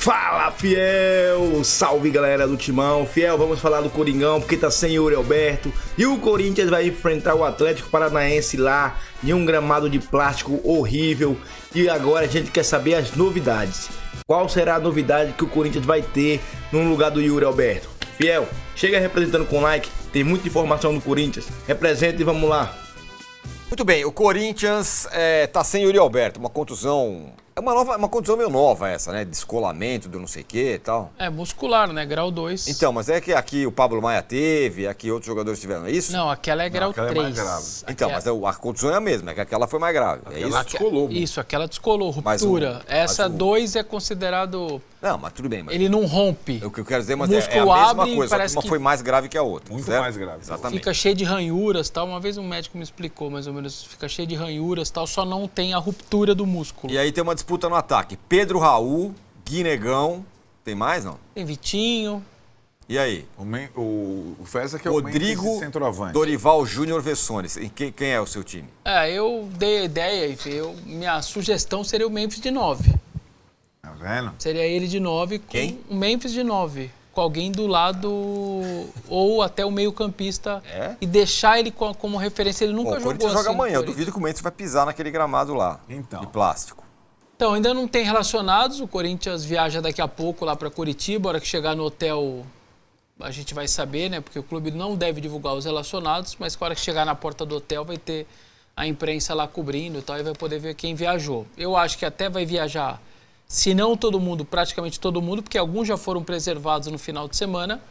Fala, fiel! Salve, galera do Timão. Fiel, vamos falar do Coringão, porque tá sem Yuri Alberto. E o Corinthians vai enfrentar o Atlético Paranaense lá, em um gramado de plástico horrível. E agora a gente quer saber as novidades. Qual será a novidade que o Corinthians vai ter no lugar do Yuri Alberto? Fiel, chega representando com like, tem muita informação do Corinthians. Representa e vamos lá. Muito bem, o Corinthians tá sem Yuri Alberto, uma contusão. É uma contusão meio nova essa, né? Descolamento do não sei o que e tal. É muscular, né? Grau 2. Então, mas é que aqui o Pablo Maia teve, aqui outros jogadores tiveram, é isso? Não, aquela é grau 3. É mais grave. Então, mas a contusão é a mesma, é que aquela foi mais grave. É isso? Descolou. Isso, aquela descolou, ruptura. Essa 2 é considerado... Não, mas tudo bem. Mas... Ele não rompe. O que eu quero dizer, mas o é a músculo mesma abre, coisa, só que parece uma que foi mais grave que a outra. Muito certo? mais grave. Exatamente. fica cheio de ranhuras, tal. Uma vez um médico me explicou, mais ou menos, fica cheio de ranhuras, tal, só não tem a ruptura do músculo. E aí tem uma disputa no ataque. Pedro Raul, Guinegão, tem mais, não? Tem Vitinho. E aí? O Feza que é Rodrigo, o centroavante. Dorival Júnior Vessones. Quem é o seu time? Eu dei a ideia, minha sugestão seria o Memphis de 9. Tá vendo? Seria ele de 9 com Quem? o Memphis de 9. Com alguém do lado ou até o meio-campista e deixar ele como referência. Ele nunca O jogou Corinthians assim. joga amanhã. Eu duvido que o Memphis vai pisar naquele gramado lá, Então. de plástico. Então, ainda não tem relacionados. O Corinthians viaja daqui a pouco lá para Curitiba. A hora que chegar no hotel, a gente vai saber, né? Porque o clube não deve divulgar os relacionados, mas na hora que chegar na porta do hotel vai ter a imprensa lá cobrindo e tal, e vai poder ver quem viajou. Eu acho que até vai viajar, se não todo mundo, praticamente todo mundo, porque alguns já foram preservados no final de semana.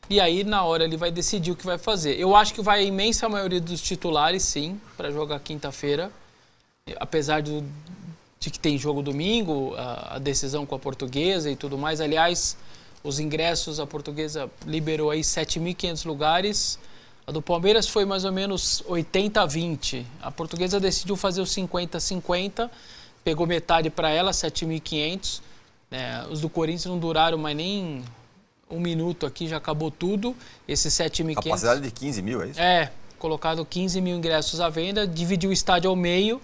E aí, na hora, ele vai decidir o que vai fazer. Eu acho que vai a imensa maioria dos titulares, sim, para jogar quinta-feira. Apesar de que tem jogo domingo, a decisão com a Portuguesa e tudo mais. Aliás, os ingressos, a Portuguesa liberou aí 7.500 lugares. A do Palmeiras foi mais ou menos 80-20. A Portuguesa decidiu fazer os 50-50. Pegou metade para ela, 7.500. Os do Corinthians não duraram mais nem um minuto aqui, já acabou tudo. Esses 7.500... Capacidade de 15 mil, é isso? Colocado 15 mil ingressos à venda, dividiu o estádio ao meio.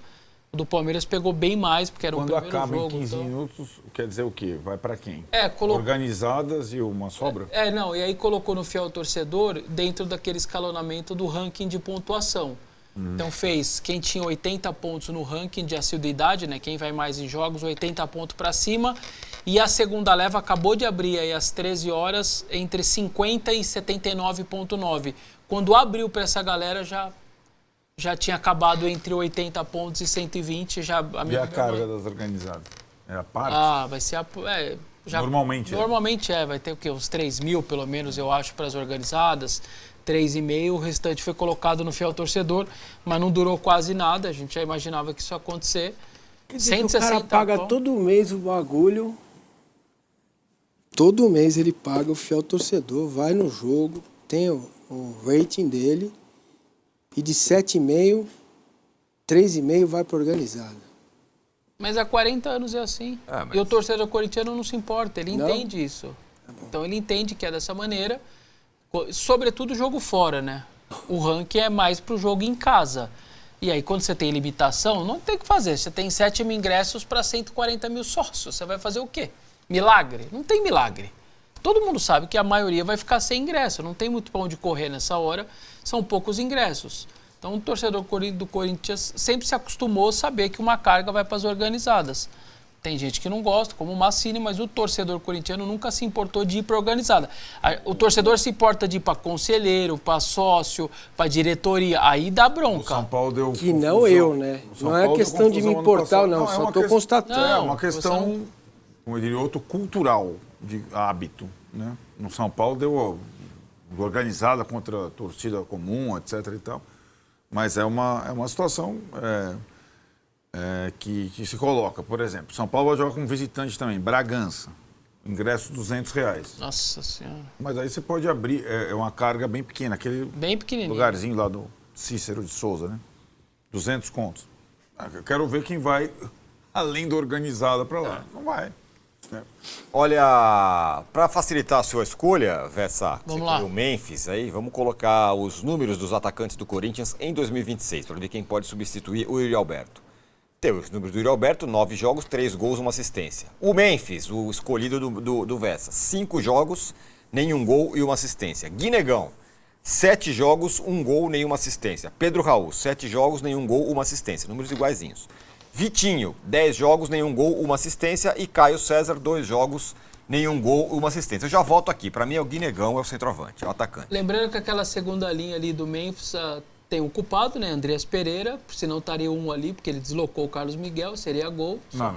O do Palmeiras pegou bem mais, porque era o primeiro jogo. Quando acaba em 15 minutos, quer dizer o quê? Vai para quem? Organizadas e uma sobra? E aí colocou no fiel torcedor dentro daquele escalonamento do ranking de pontuação. Então fez quem tinha 80 pontos no ranking de assiduidade, né? Quem vai mais em jogos, 80 pontos para cima. E a segunda leva acabou de abrir aí às 13 horas, entre 50 e 79,9. Quando abriu para essa galera, já tinha acabado entre 80 pontos e 120. E a carga das organizadas? É a parte? Vai ser Normalmente vai ter o quê? Uns 3 mil, pelo menos, eu acho, para as organizadas. 3,5, o restante foi colocado no fiel torcedor, mas não durou quase nada, a gente já imaginava que isso ia acontecer. Quer dizer, o cara paga todo mês o bagulho, todo mês ele paga o fiel torcedor, vai no jogo, tem o rating dele, e de 7,5, 3,5 vai para organizada. Mas há 40 anos é assim. E o torcedor corintiano não se importa, ele entende isso. Então ele entende que é dessa maneira. Sobretudo jogo fora, né? O ranking é mais pro jogo em casa. E aí, quando você tem limitação, não tem o que fazer. Você tem 7 mil ingressos para 140 mil sócios. Você vai fazer o quê? Milagre? Não tem milagre. Todo mundo sabe que a maioria vai ficar sem ingresso. Não tem muito para onde correr nessa hora. São poucos ingressos. Então, o torcedor do Corinthians sempre se acostumou a saber que uma carga vai para as organizadas. Tem gente que não gosta, como o Massini, mas o torcedor corintiano nunca se importou de ir para a organizada. O torcedor se importa de ir para conselheiro, para sócio, para diretoria. Aí dá bronca. O São Paulo deu que não eu, né? Não é questão de me importar, não. Só estou constatando. É uma questão, como eu diria, cultural, de hábito. Né? No São Paulo deu organizada contra a torcida comum, etc. e tal. Mas é uma situação... que se coloca, por exemplo, São Paulo vai jogar com visitante também, Bragança, ingresso R$200. Nossa Senhora. Mas aí você pode abrir, é uma carga bem pequena, aquele bem pequenininho. Lugarzinho lá do Cícero de Souza, né? 200 contos. Eu quero ver quem vai além da organizada para lá. Não vai. Olha, para facilitar a sua escolha, Vessa, vamos lá. O Memphis aí, vamos colocar os números dos atacantes do Corinthians em 2026, para ver quem pode substituir o Yuri Alberto. Tem os números do Yuri Alberto, 9 jogos, 3 gols, 1 assistência. O Memphis, o escolhido do Vessa, 5 jogos, nenhum gol e 1 assistência. Guinegão, 7 jogos, 1 gol, nenhuma assistência. Pedro Raul, 7 jogos, nenhum gol, 1 assistência. Números iguaizinhos. Vitinho, 10 jogos, nenhum gol, 1 assistência. E Caio César, 2 jogos, nenhum gol, 1 assistência. Eu já volto aqui. Para mim, é o Guinegão, é o centroavante, é o atacante. Lembrando que aquela segunda linha ali do Memphis tem o culpado, né? Andreas Pereira, senão estaria um ali, porque ele deslocou o Carlos Miguel, seria gol. Não.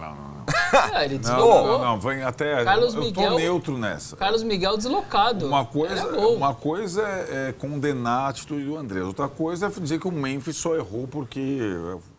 Ele deslocou. Não, vem até. Carlos eu Miguel, tô neutro nessa. Carlos Miguel deslocado. Uma Era coisa é condenar a atitude do Andrés. Outra coisa é dizer que o Memphis só errou porque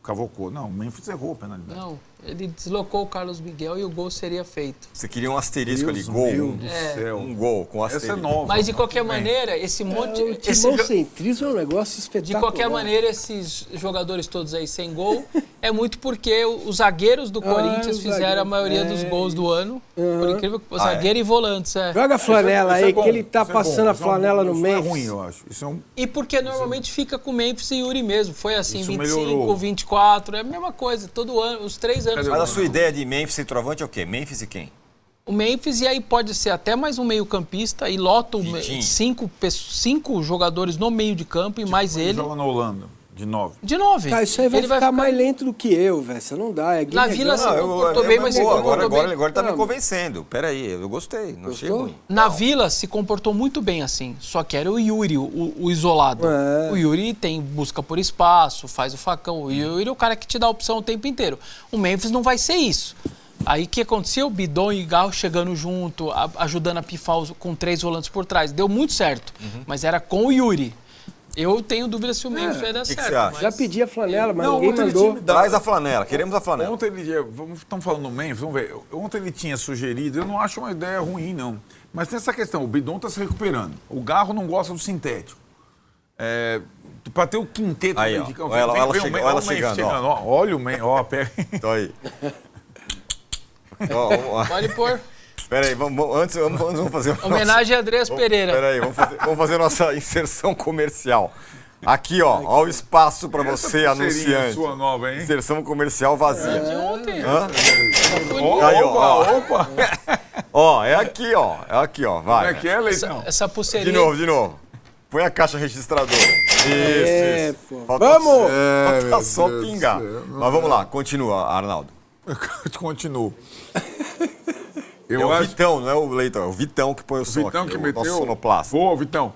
cavocou. Não, o Memphis errou a penalidade. Não, ele deslocou o Carlos Miguel e o gol seria feito. Você queria um asterisco Deus ali, gol. meu do céu. Um gol com asterisco. Essa é nova. Mas de qualquer maneira, esse monte... O timão-centrismo é um negócio De espetacular. qualquer maneira, esses jogadores todos aí sem gol, é muito porque os zagueiros do Corinthians os fizeram a zagueiros. maioria dos gols do ano. Por incrível que zagueiro e volantes, Joga a flanela Isso é aí, bom, que ele tá isso é passando bom, a flanela no Isso Memphis. é ruim, eu acho. Isso é um... E porque normalmente fica com Memphis e Yuri mesmo. Foi assim, Isso 25, melhorou. 24, é a mesma coisa. Todo ano, os 3 anos. Mas a sua ideia de Memphis centroavante é o quê? Memphis e quem? O Memphis, e aí pode ser até mais um meio-campista, e lota Vitinho. 5 jogadores no meio de campo e mais ele. joga na Holanda, de 9. De 9. Cara, isso aí vai Ele ficar mais lento do que eu, velho. Você não dá. É Na Vila Guinegão. se comportou bem, mas boa, se comportou bem. agora ele tá me Não. convencendo. Peraí, eu gostei, não achei Gostou? ruim. Na Vila se comportou muito bem assim, só que era o Yuri, o isolado. É. O Yuri tem busca por espaço, faz o facão. O Yuri é o cara que te dá a opção o tempo inteiro. O Memphis não vai ser isso. Aí o que aconteceu? Bidon e Garro chegando junto, ajudando a pifar com 3 volantes por trás. Deu muito certo, mas era com o Yuri. Eu tenho dúvida se o Memphis vai dar que certo. você acha? mas- Já pedi a flanela, mas Não, ninguém ontem ele mandou. tinha- Traz a flanela, queremos a flanela. Ontem ele... Estamos falando do Memphis, vamos ver. Ontem ele tinha sugerido, eu não acho uma ideia ruim, não. Mas tem essa questão, o Bidon está se recuperando. O Garro não gosta do sintético. Para ter o quinteto Aí, meio ó, de campo, olha ela- vem ela o chega- Memphis olha ela chegando, ó. Ó, olha o Memphis, ó, pega. Tô aí. Ó, Pode pôr. Peraí, antes vamos fazer uma Homenagem a Andreas Pereira. Peraí, vamos fazer nossa inserção comercial. Aqui, ó o espaço para você, Essa pulseirinha anunciante. sua nova, hein? Inserção comercial vazia. De ontem. Hã? Bonito. Aí, ó. Opa! Ó, é aqui, ó. É aqui, ó. Como Vai. é que é, Leitão? Essa pulseirinha. De novo. Põe a caixa registradora. É, Isso. pô. Falta- Vamos! Falta só Deus do pingar. céu. Mas vamos lá, continua, Arnaldo. Continuo. É Eu o acho Vitão, não é o Leitão, é o Vitão que põe o o som Vitão aqui, que o meteu. nosso sonoplasta. Boa, Vitão.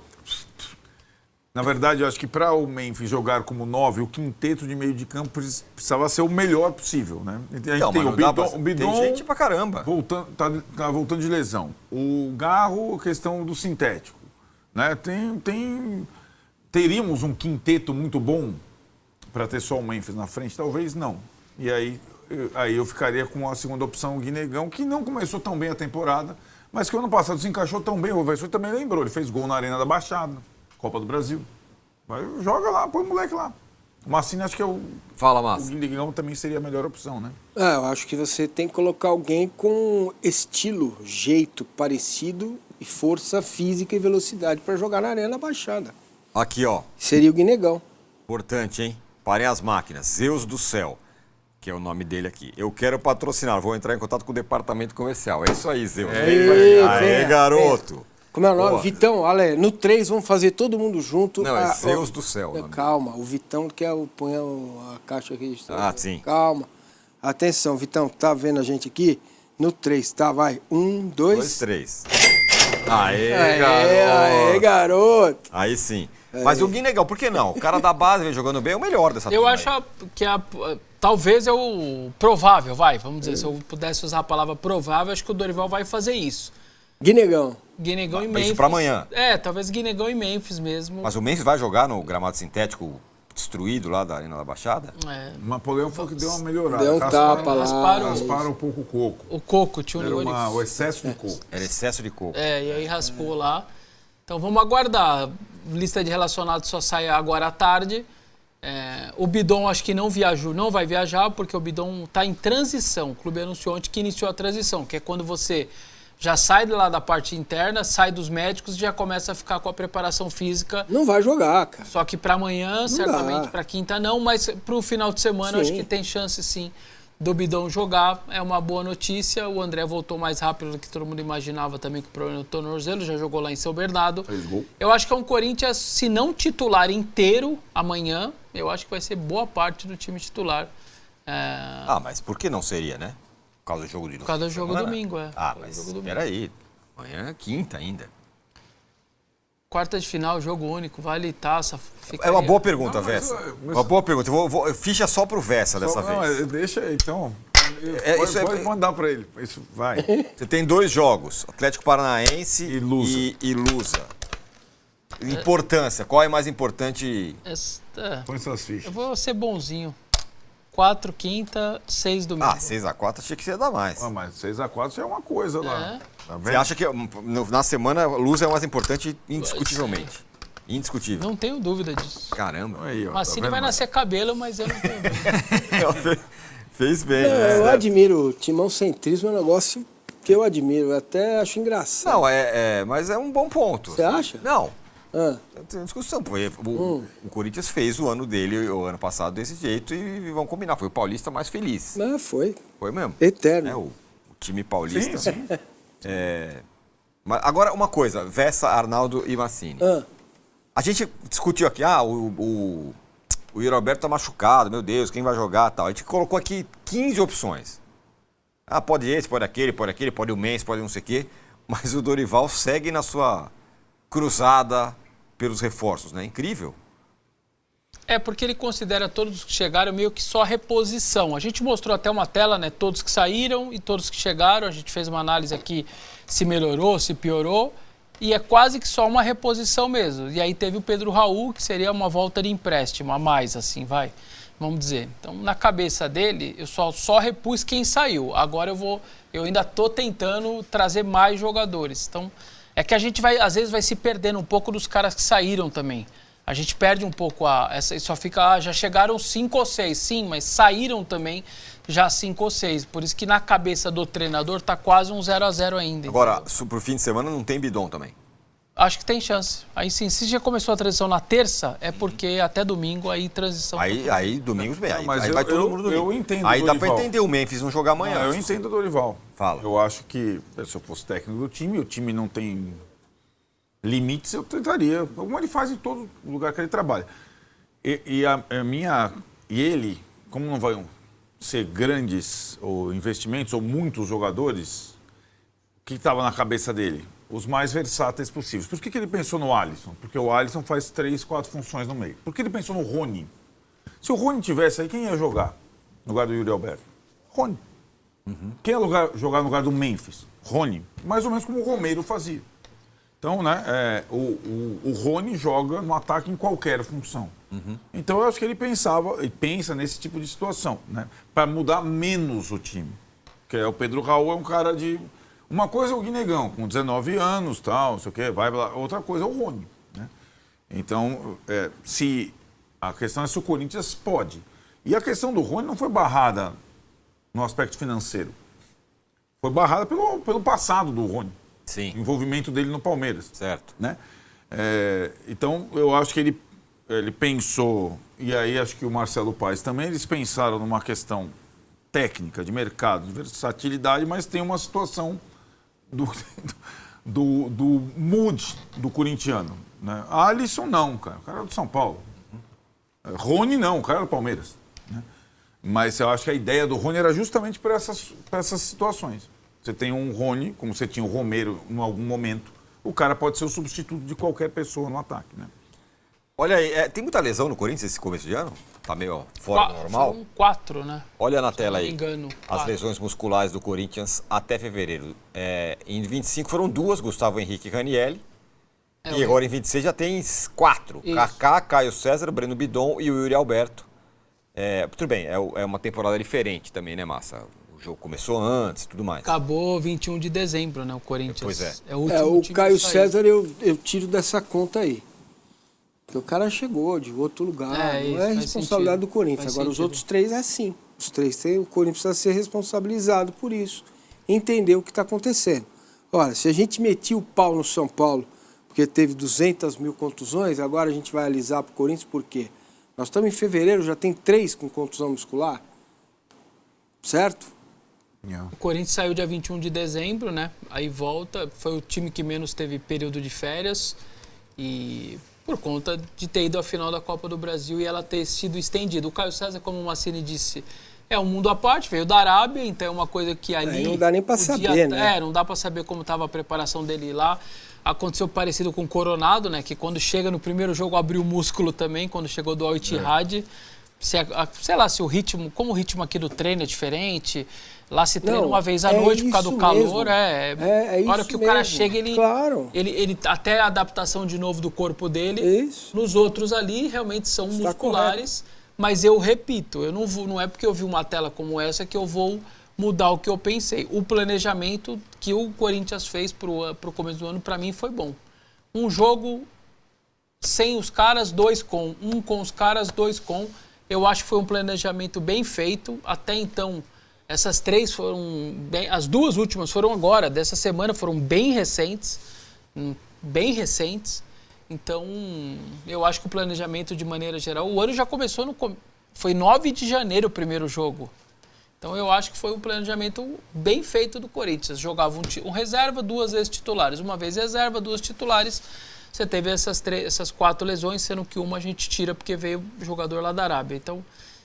Na verdade, eu acho que para o Memphis jogar como 9, o quinteto de meio de campo precisava ser o melhor possível, né? A gente Não, tem mas o não dá Bidon, pra- o Bidon tem gente pra caramba. voltando, tá voltando de lesão. O Garro, a questão do sintético, né? Teríamos um quinteto muito bom para ter só o Memphis na frente? Talvez não. E aí eu ficaria com a segunda opção, o Guinegão, que não começou tão bem a temporada, mas que o ano passado se encaixou tão bem. O Verso também lembrou, ele fez gol na Arena da Baixada, Copa do Brasil. Vai, joga lá, põe o moleque lá. O Massini, acho que Fala, o Márcio. Guinegão também seria a melhor opção, né? Eu acho que você tem que colocar alguém com estilo, jeito parecido e força física e velocidade para jogar na Arena Baixada. Aqui, ó. Seria o Guinegão. Importante, hein? Parem as máquinas. Zeus do Céu, que é o nome dele aqui. Eu quero patrocinar. Vou entrar em contato com o departamento comercial. É isso aí, Zeus. Aê, Aê, venha, garoto. Como é o nome? Boa. Vitão, olha, no 3 vamos fazer todo mundo junto. Não, é Zeus do Céu. o nome. Calma, o Vitão que é põe a caixa registrada. Ah, sim. Calma. Atenção, Vitão, tá vendo a gente aqui? No 3, tá? Vai. 1, 2. 2, 3. Aê, Aê, garoto. garoto. Aí sim. Mas o Guinegão, por que não? O cara da base vem jogando bem, é o melhor dessa Eu turma acho aí. que talvez é o provável, vamos dizer, se eu pudesse usar a palavra provável, acho que o Dorival vai fazer isso. Guinegão. Guinegão e Mas Memphis. isso pra amanhã. Talvez Guinegão e Memphis mesmo. Mas o Memphis vai jogar no gramado sintético destruído lá da Arena da Baixada? É. O Napoleão foi que deu uma melhorada. Deu um tapa lá. Rasparam um pouco o coco. O coco, tinha um Era negócio o excesso de coco. Era excesso de coco. E aí raspou lá. Então vamos aguardar. Lista de relacionados só sai agora à tarde. O Bidon acho que não vai viajar, porque o Bidon está em transição. O clube anunciou ontem que iniciou a transição, que é quando você Já sai lá da parte interna, sai dos médicos e já começa a ficar com a preparação física. Não vai jogar, cara. Só que para amanhã, certamente, para quinta não, mas para o final de semana eu acho que tem chance sim do Bidon jogar. É uma boa notícia. O André voltou mais rápido do que todo mundo imaginava também, com o problema do tornozelo, já jogou lá em São Bernardo. Fez gol. Eu acho que é um Corinthians, se não titular inteiro amanhã, eu acho que vai ser boa parte do time titular. Mas por que não seria, né? Por causa do jogo de domingo. Por causa do jogo domingo, mas espera aí. Amanhã é quinta ainda. Quarta de final, jogo único, vale taça. É uma boa pergunta, Vessa. Uma boa pergunta. Ficha só pro Vessa dessa vez. Deixa aí, então. Pode mandar para ele. Isso vai. Você tem 2 jogos, Atlético Paranaense E Lusa. E Lusa. Importância, qual é mais importante? Põe suas Eu fichas. vou ser bonzinho. 4, quinta, 6 domingo. 6x4 achei que você ia dar mais. Mas 6x4 já é uma coisa lá. Tá vendo? Você acha que na semana a Lusa é o mais importante indiscutivelmente? Indiscutível. Não tenho dúvida disso. Caramba. Aí, ó, Massini tá vai vendo? nascer cabelo, mas eu não tenho dúvida. Fez bem. Eu admiro. O timão centrismo é um negócio que eu admiro. Eu até acho engraçado. Não, mas é um bom ponto. Você acha? Não. Ah, Não tem discussão. O Corinthians fez o ano dele, o ano passado, desse jeito e vão combinar. Foi o paulista mais feliz. mas foi. Foi mesmo. Eterno. O time paulista. Sim. Mas agora, uma coisa. Vessa, Arnaldo e Massini. Ah, A gente discutiu aqui, o Yuri Alberto tá machucado, meu Deus, quem vai jogar e tal. A gente colocou aqui 15 opções. Pode esse, pode aquele, pode o Mendes, pode não sei o quê. Mas o Dorival segue na sua cruzada pelos reforços, né? Incrível. Porque ele considera todos que chegaram meio que só reposição. A gente mostrou até uma tela, né? Todos que saíram e todos que chegaram. A gente fez uma análise aqui se melhorou, se piorou. E é quase que só uma reposição mesmo. E aí teve o Pedro Raul, que seria uma volta de empréstimo, a mais, assim, vamos dizer. Então, na cabeça dele, eu só repus quem saiu. Agora eu ainda estou tentando trazer mais jogadores. Então, é que a gente às vezes vai se perdendo um pouco dos caras que saíram também. A gente perde um pouco só fica, já chegaram 5 ou 6, sim, mas saíram também já 5 ou 6. Por isso que na cabeça do treinador tá quase um 0-0 ainda. Agora, pro fim de semana não tem Bidon também. Acho que tem chance. Aí sim, se já começou a transição na terça, é porque até domingo aí transição. Aí domingos bem. Aí mas vai todo mundo domingo. eu entendo Aí o dá pra Dorival. entender o Memphis não jogar amanhã. Eu entendo o Dorival. Fala. Eu acho que, se eu fosse técnico do time, o time não tem limites, eu tentaria. Como ele faz em todo lugar que ele trabalha. E ele, como não vai ser grandes ou investimentos ou muitos jogadores, o que estava na cabeça dele? Os mais versáteis possíveis. Por que ele pensou no Alisson? Porque o Alisson faz 3, 4 funções no meio. Por que ele pensou no Rony? Se o Rony tivesse aí, quem ia jogar no lugar do Yuri Alberto? Rony. Quem ia jogar no lugar do Memphis? Rony. Mais ou menos como o Romero fazia. Então, né, o Rony joga no ataque em qualquer função. Então, eu acho que ele pensa nesse tipo de situação, né, para mudar menos o time. Porque o Pedro Raul é um cara de... Uma coisa é o Guinegão, com 19 anos, tal, não sei o quê, vai lá. Outra coisa é o Rony, né? Então, a questão é se o Corinthians pode. E a questão do Rony não foi barrada no aspecto financeiro. Foi barrada pelo passado do Rony. Sim. O envolvimento dele no Palmeiras. Certo. Né? Então, eu acho que ele pensou, e aí acho que o Marcelo Paes também, eles pensaram numa questão técnica, de mercado, de versatilidade, mas tem uma situação do mood do corintiano. Né? Alisson não, cara. O cara é do São Paulo. Rony não, o cara é do Palmeiras. Né? Mas eu acho que a ideia do Rony era justamente para essas situações. Você tem um Rony, como você tinha o Romero em algum momento, o cara pode ser o substituto de qualquer pessoa no ataque. Né? Olha aí, tem muita lesão no Corinthians esse começo de ano? Tá meio fora do normal? São 4, né? Olha na tela não aí. me engano, as 4. lesões musculares do Corinthians até fevereiro. Em 25 foram 2, Gustavo Henrique e Ranielli. E agora em 26 já tem 4. Isso. Kaká, Caio César, Breno Bidon e o Yuri Alberto. Tudo bem, é uma temporada diferente também, né, Massa? O jogo começou antes e tudo mais. Acabou 21 de dezembro, né? O Corinthians. Pois é. É o último o time Caio a sair. César eu tiro dessa conta aí. Porque o cara chegou de outro lugar, Isso, não é faz responsabilidade sentido. do Corinthians. Faz Agora, os sentido. outros 3 é sim. Os 3 o Corinthians precisa ser responsabilizado por isso. Entender o que está acontecendo. Olha, se a gente metia o pau no São Paulo, porque teve 200 mil contusões, agora a gente vai alisar pro Corinthians por quê? Nós estamos em fevereiro, já tem 3 com contusão muscular, certo? O Corinthians saiu dia 21 de dezembro, né? Aí volta, foi o time que menos teve período de férias e por conta de ter ido à final da Copa do Brasil e ela ter sido estendida. O Caio César, como o Massini disse, é um mundo à parte, veio da Arábia, então é uma coisa que ali... não dá nem para saber, né? Não dá para saber como estava a preparação dele lá. Aconteceu parecido com o Coronado, né? Que quando chega no primeiro jogo abriu o músculo também, quando chegou do Al-Ittihad. Sei lá, se o ritmo, como o ritmo aqui do treino é diferente, lá se treina uma vez à noite por causa do calor, a hora que o cara chega, ele até a adaptação de novo do corpo dele, nos outros ali realmente são musculares, mas eu repito, eu não é porque eu vi uma tela como essa que eu vou mudar o que eu pensei. O planejamento que o Corinthians fez pro começo do ano, para mim, foi bom. Um jogo sem os caras, 2 com. Um com os caras, 2 com. Eu acho que foi um planejamento bem feito. Até então, essas 3 foram bem... As 2 últimas foram agora, dessa semana, foram bem recentes. Bem recentes. Então, eu acho que o planejamento, de maneira geral... O ano já começou Foi 9 de janeiro o primeiro jogo. Então, eu acho que foi um planejamento bem feito do Corinthians. Jogava um reserva, 2 vezes titulares. Uma vez reserva, 2 titulares. Você teve essas 4 lesões, sendo que uma a gente tira porque veio jogador lá da Arábia. Então,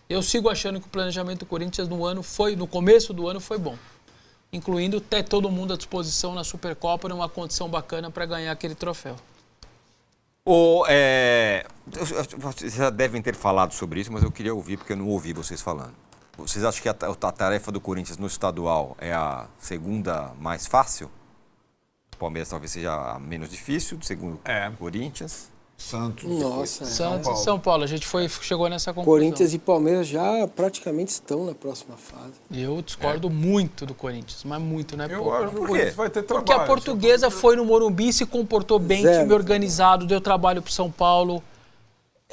eu sigo achando que o planejamento do Corinthians no começo do ano foi bom. Incluindo ter todo mundo à disposição na Supercopa, numa condição bacana para ganhar aquele troféu. Vocês já devem ter falado sobre isso, mas eu queria ouvir porque eu não ouvi vocês falando. Vocês acham que a tarefa do Corinthians no estadual é a segunda mais fácil? O Palmeiras talvez seja a menos difícil, segundo o Corinthians. Santos. Nossa, Santos e São Paulo. A gente chegou nessa conclusão. Corinthians e Palmeiras já praticamente estão na próxima fase. Eu discordo muito do Corinthians, mas muito, né? Eu acho que o Corinthians vai ter trabalho. Porque a Portuguesa foi no Morumbi, se comportou bem, time organizado, deu trabalho pro São Paulo.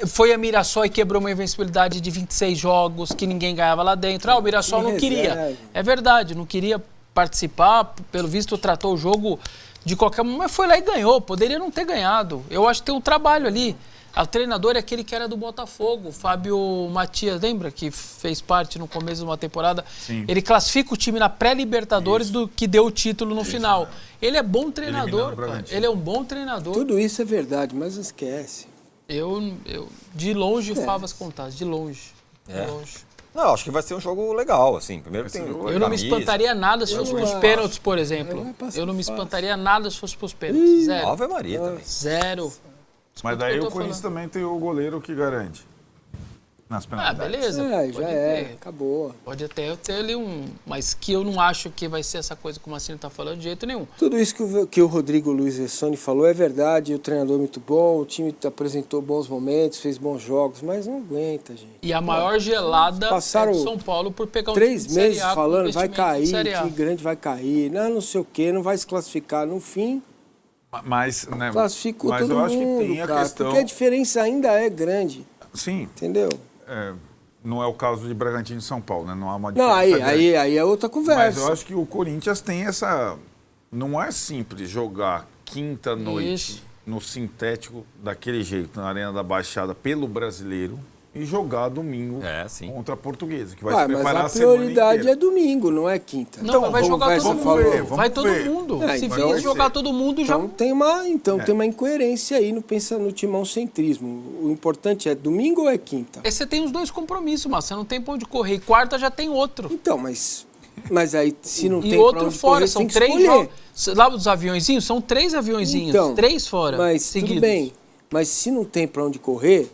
Foi a Mirassol e quebrou uma invencibilidade de 26 jogos que ninguém ganhava lá dentro. O Mirassol não queria. É verdade, não queria participar. Pelo visto, tratou o jogo de qualquer maneira, mas foi lá e ganhou. Poderia não ter ganhado. Eu acho que tem um trabalho ali. O treinador é aquele que era do Botafogo, Fábio Matias, lembra? Que fez parte no começo de uma temporada. Sim. Ele classifica o time na pré-Libertadores do que deu o título no final. Ele é bom treinador, cara. Ele é um bom treinador. Tudo isso é verdade, mas não esquece. Eu de longe, favas contadas, de longe. De longe. Não, acho que vai ser um jogo legal, assim. Primeiro tem eu não me espantaria nada se fosse pros pênaltis, por exemplo. Eu não me espantaria nada se fosse pros pênaltis. Zero. Ave Maria também. Zero. Mas daí o Corinthians também tem o goleiro que garante. Nas penalidades. Beleza. Acabou. Pode até ter ali mas que eu não acho que vai ser essa coisa que o Massini tá falando de jeito nenhum. Tudo isso que o Rodrigo Luiz Vessone falou é verdade, o treinador é muito bom, o time apresentou bons momentos, fez bons jogos, mas não aguenta, gente. E a maior gelada é do São Paulo por pegar um 3 time meses de Série A falando, vai cair, o time grande vai cair, não sei o quê, não vai se classificar. No fim, mas classificou todo eu mundo, acho que tem a questão... porque a diferença ainda é grande. Sim. Entendeu? Não é o caso de Bragantino e São Paulo, né? Não há uma diferença. Não, aí é outra conversa. Mas eu acho que o Corinthians tem essa... Não é simples jogar quinta-noite no sintético daquele jeito, na Arena da Baixada, pelo Brasileiro, e jogar domingo contra a Portuguesa, que vai se preparar a semana inteira. Mas a prioridade é domingo, não é quinta. Não, vai jogar todo mundo. Vai todo mundo. Se vir jogar todo mundo, já... Tem uma incoerência aí no timão-centrismo. O importante é domingo ou é quinta? Você tem os 2 compromissos, mas você não tem pra onde correr. E quarta já tem outro. Então, mas aí se não tem pra onde fora, correr, são 3 jogos. Lá dos aviõezinhos, são 3 aviõezinhos. Então, 3 fora, mas seguidos. Tudo bem. Mas se não tem pra onde correr,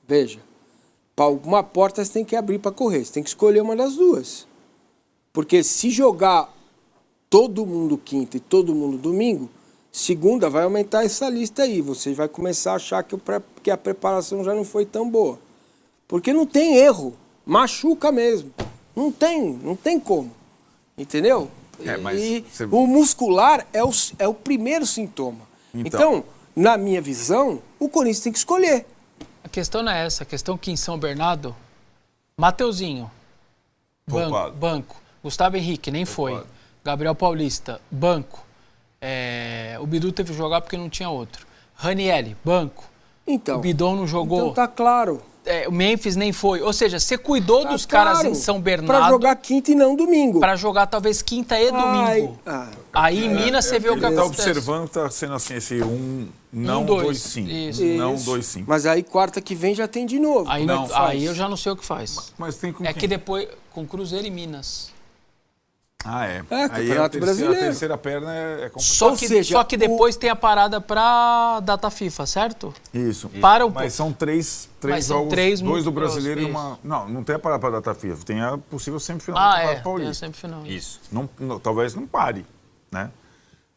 veja... Para alguma porta você tem que abrir para correr. Você tem que escolher uma das 2. Porque se jogar todo mundo quinta e todo mundo domingo, segunda vai aumentar essa lista aí. Você vai começar a achar que a preparação já não foi tão boa. Porque não tem erro. Machuca mesmo. Não tem como. Entendeu? O muscular é o primeiro sintoma. Então, na minha visão, o Corinthians tem que escolher. A questão não é essa, a questão que em São Bernardo, Mateuzinho, banco. Gustavo Henrique, nem foi. Gabriel Paulista, banco. O Bidu teve que jogar porque não tinha outro. Ranieri, banco. Então, O Bidon não jogou. então tá claro. O Memphis nem foi. Ou seja, você cuidou Tá dos caras claro. em São Pra Bernardo jogar quinta e não domingo. pra jogar talvez quinta e domingo. Aí em Minas você vê o que Ele está acontece. observando que está sendo assim, esse não, 1-2. 2, 5. Isso. Não, Isso. 2, 5. Mas aí quarta que vem já tem de novo. Aí, Como é não, que faz? aí eu já não sei o que faz. Mas tem com É quem? que depois, com Cruzeiro e Minas. Ah, é. É, Aí Campeonato a Brasileiro. terceira perna é complicado. Só Ou que, seja, só que depois tem a parada pra data FIFA, certo? Isso. Para um pouco. Mas são três Mas são jogos, três 2 do muito brasileiro e próximos, uma... Não tem a parada para a data FIFA, tem a possível semifinal do Ah, Campeonato tem a Paulista. semifinal. Isso. Talvez não pare, né?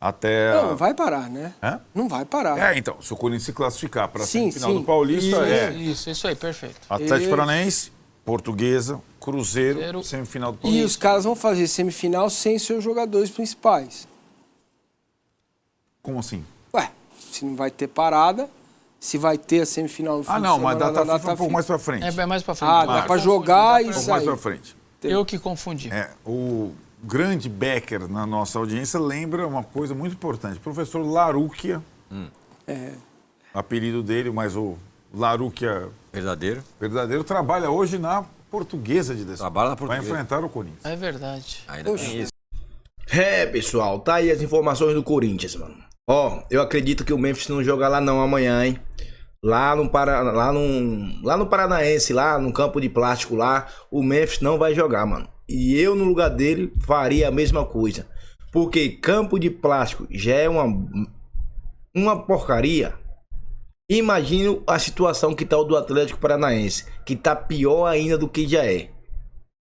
Até... Não vai parar, né? Hã? Não vai parar. É, então, se o Corinthians se classificar para a Sim, semifinal sim. do Paulista, Isso aí, perfeito. Atlético Isso. Paranaense, Portuguesa, Cruzeiro, Cruzeiro. semifinal do E Paulista. os caras vão fazer semifinal sem seus jogadores principais. Como assim? Ué, se não vai ter parada, se vai ter a semifinal no fim Ah, de não, mas semana data na FIFA é um pouco mais para frente. É mais pra frente. Ah, dá pra jogar e Um pouco mais sair. para frente. Eu que confundi. O grande Becker na nossa audiência lembra uma coisa muito importante. O professor Larúquia, apelido dele, mas o Larúquia Verdadeiro. verdadeiro, trabalha hoje na Portuguesa de Desporto. Trabalha na Vai Portuguesa. enfrentar o Corinthians. É verdade. Ainda tem isso. Pessoal, tá aí as informações do Corinthians, mano. Ó, eu acredito que o Memphis não joga lá não amanhã, hein? Lá no Paranaense, lá no campo de plástico lá, o Memphis não vai jogar, mano. E eu, no lugar dele, faria a mesma coisa. Porque campo de plástico já é uma porcaria. Imagino a situação que tá o do Atlético Paranaense, que tá pior ainda do que já é.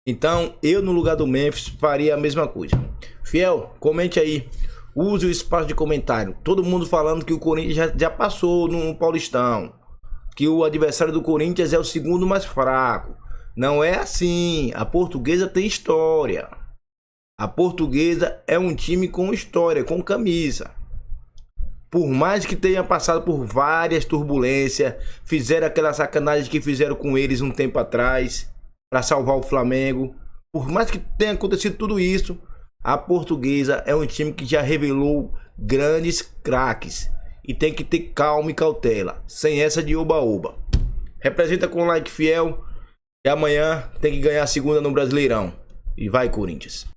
Então, eu no lugar do Memphis faria a mesma coisa. Fiel, comente aí. Use o espaço de comentário. Todo mundo falando que o Corinthians já passou no Paulistão. Que o adversário do Corinthians é o segundo mais fraco. Não é assim. A Portuguesa tem história. A Portuguesa é um time com história, com camisa. Por mais que tenha passado por várias turbulências, fizeram aquela sacanagem que fizeram com eles um tempo atrás para salvar o Flamengo. Por mais que tenha acontecido tudo isso, a Portuguesa é um time que já revelou grandes craques. E tem que ter calma e cautela, sem essa de oba-oba. Representa com like fiel. E amanhã tem que ganhar a segunda no Brasileirão. E vai, Corinthians.